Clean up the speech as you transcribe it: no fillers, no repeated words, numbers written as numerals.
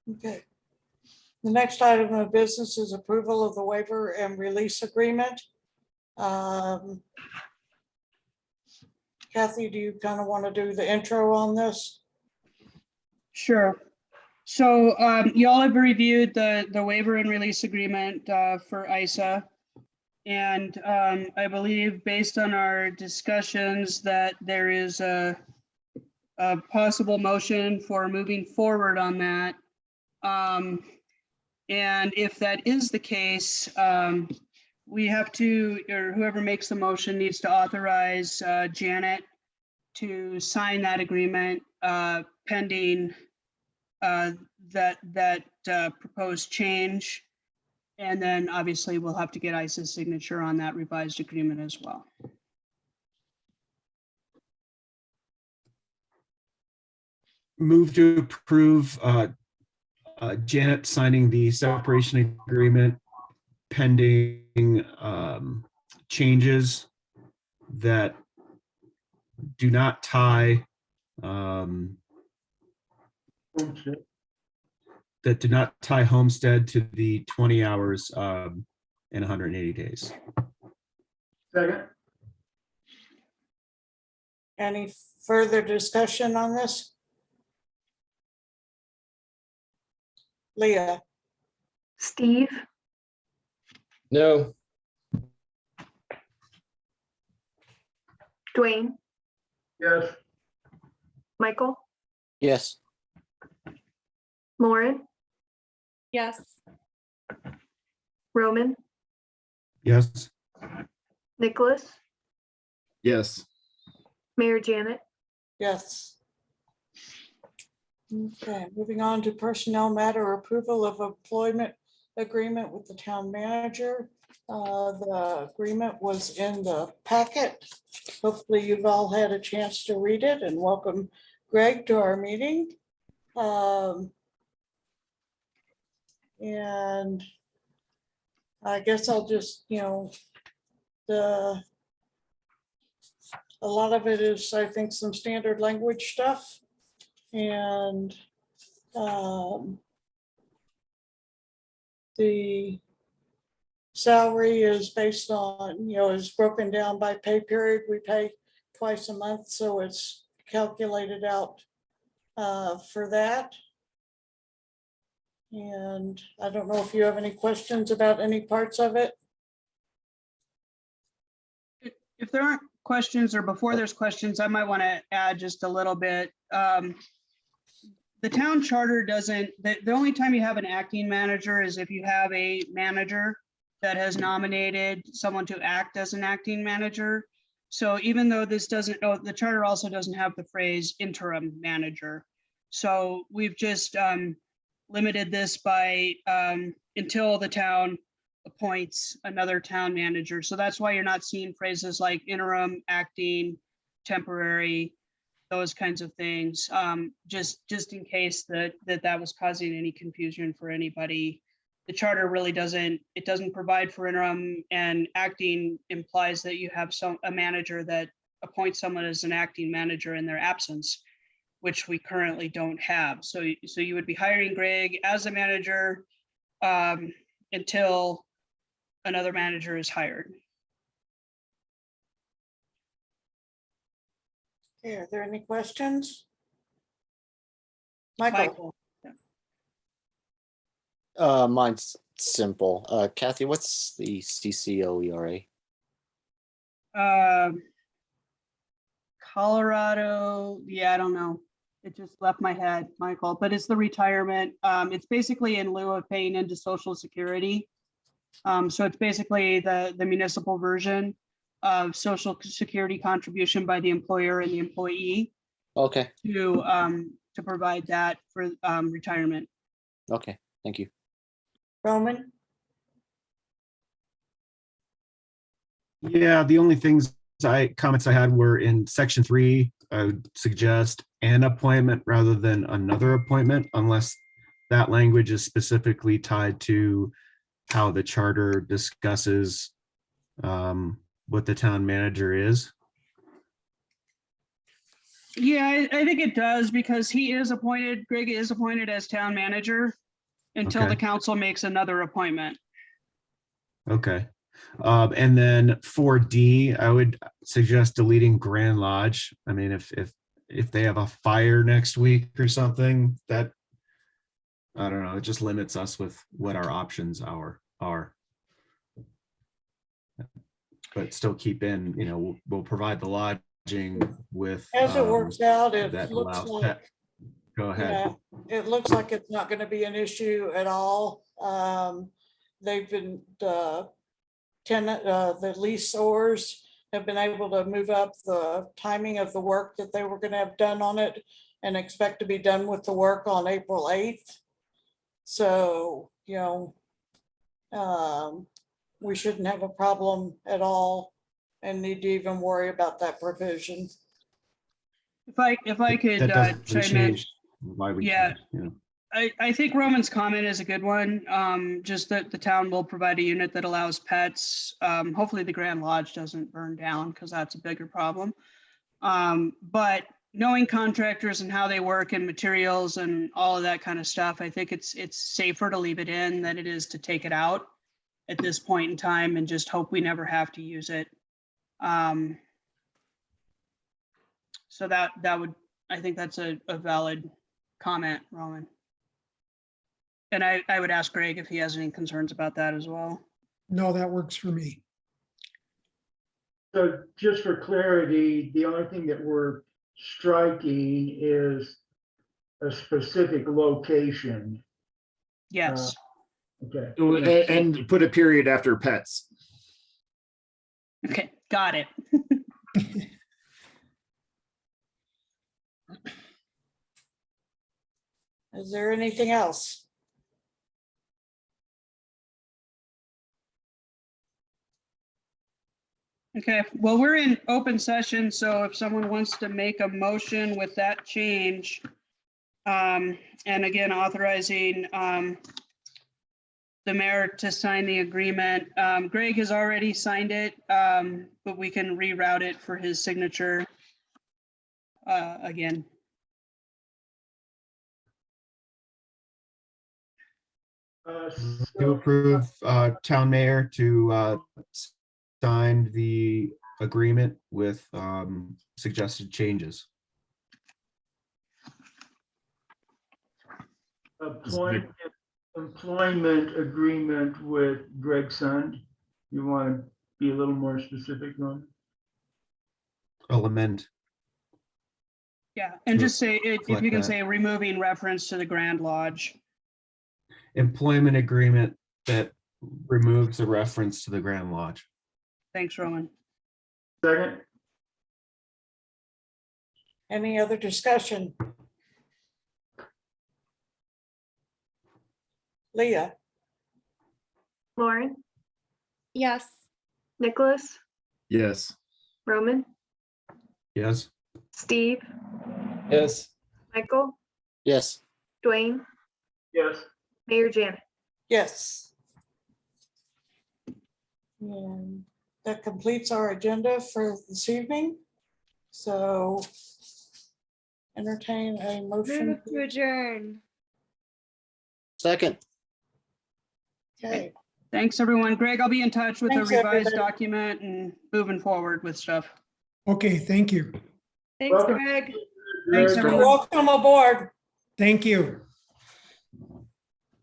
Okay. The next item of business is approval of the waiver and release agreement. Kathy, do you kind of want to do the intro on this? Sure. So you all have reviewed the waiver and release agreement for ISA. And I believe based on our discussions that there is a possible motion for moving forward on that. And if that is the case, we have to, or whoever makes the motion needs to authorize Janet to sign that agreement pending that proposed change. And then obviously we'll have to get ISA's signature on that revised agreement as well. Move to approve Janet signing the separation agreement pending changes that do not tie Homestead to the 20 hours in 180 days. Second. Any further discussion on this? Leah, Steve, No. Dwayne, Yes. Michael, Yes. Lauren, Yes. Roman, Yes. Nicholas, Yes. Mayor Janet. yes. Okay, moving on to personnel matter, approval of employment agreement with the town manager. The agreement was in the packet. Hopefully you've all had a chance to read it, and welcome Greg to our meeting. And I guess I'll just, a lot of it is, I think, some standard language stuff. And the salary is based on, is broken down by pay period. We pay twice a month, so it's calculated out for that. And I don't know if you have any questions about any parts of it. If there aren't questions, or before there's questions, I might want to add just a little bit. The town charter doesn't, the only time you have an acting manager is if you have a manager that has nominated someone to act as an acting manager. So even though this doesn't, the charter also doesn't have the phrase interim manager. So we've just limited this by until the town appoints another town manager. So that's why you're not seeing phrases like interim, acting, temporary, those kinds of things. Just in case that was causing any confusion for anybody. The charter really doesn't provide for interim, and acting implies that you have a manager that appoints someone as an acting manager in their absence, which we currently don't have. So you would be hiring Greg as a manager until another manager is hired. Okay, are there any questions? Michael? Mine's simple. Kathy, what's the CCOERA? Colorado, yeah, I don't know. It just left my head, Michael, but it's the retirement. It's basically in lieu of paying into Social Security. So it's basically the municipal version of Social Security contribution by the employer and the employee Okay. to provide that for retirement. Okay. Thank you. Roman? Yeah, the only comments I had were in section 3. I would suggest an appointment rather than another appointment, unless that language is specifically tied to how the charter discusses what the town manager is. Yeah, I think it does because Greg is appointed as town manager until the Okay. council makes another appointment. Okay. And then for D, I would suggest deleting Grand Lodge. I mean, if they have a fire next week or something, that, I don't know, it just limits us with what our options are. But still keep in, we'll provide the lodging with. As it works out, it that looks allows like, pet. Go ahead. it looks like it's not gonna be an issue at all. They've been, the leaseors have been able to move up the timing of the work that they were gonna have done on it and expect to be done with the work on April 8th. So, we shouldn't have a problem at all and need to even worry about that provision. If I could That doesn't chime in, change why we. Yeah. can't, I think Roman's comment is a good one. Just that the town will provide a unit that allows pets. Hopefully the Grand Lodge doesn't burn down because that's a bigger problem. But knowing contractors and how they work and materials and all of that kind of stuff, I think it's safer to leave it in than it is to take it out at this point in time and just hope we never have to use it. So that would, I think that's a valid comment, Roman. And I would ask Greg if he has any concerns about that as well. No, that works for me. So just for clarity, the only thing that we're striking is a specific location. Yes. Okay. And put a period after pets. Okay, got it. Is there anything else? Okay, well, we're in open session, so if someone wants to make a motion with that change, and again, authorizing the mayor to sign the agreement. Greg has already signed it, but we can reroute it for his signature again. To approve town mayor to sign the agreement with suggested changes. Employment agreement with Greg Sund. You want to be a little more specific on? I'll amend. Yeah, and To just say, if reflect you can that. say removing reference to the Grand Lodge. Employment agreement that removes the reference to the Grand Lodge. Thanks, Roman. Second, Any other discussion? Leah, Lauren, Yes. Nicholas, Yes. Roman, Yes. Steve, Yes. Michael, Yes. Dwayne, yes. Mayor Janet. yes. And that completes our agenda for this evening. So entertain a motion. Move to adjourn. Second. Okay, Thanks, everyone. Greg, I'll be in touch with the Thanks, revised everybody. document and moving forward with stuff. Okay, thank you. Thanks, Welcome. Greg. Thanks, Greg. everyone. welcome aboard. Thank you.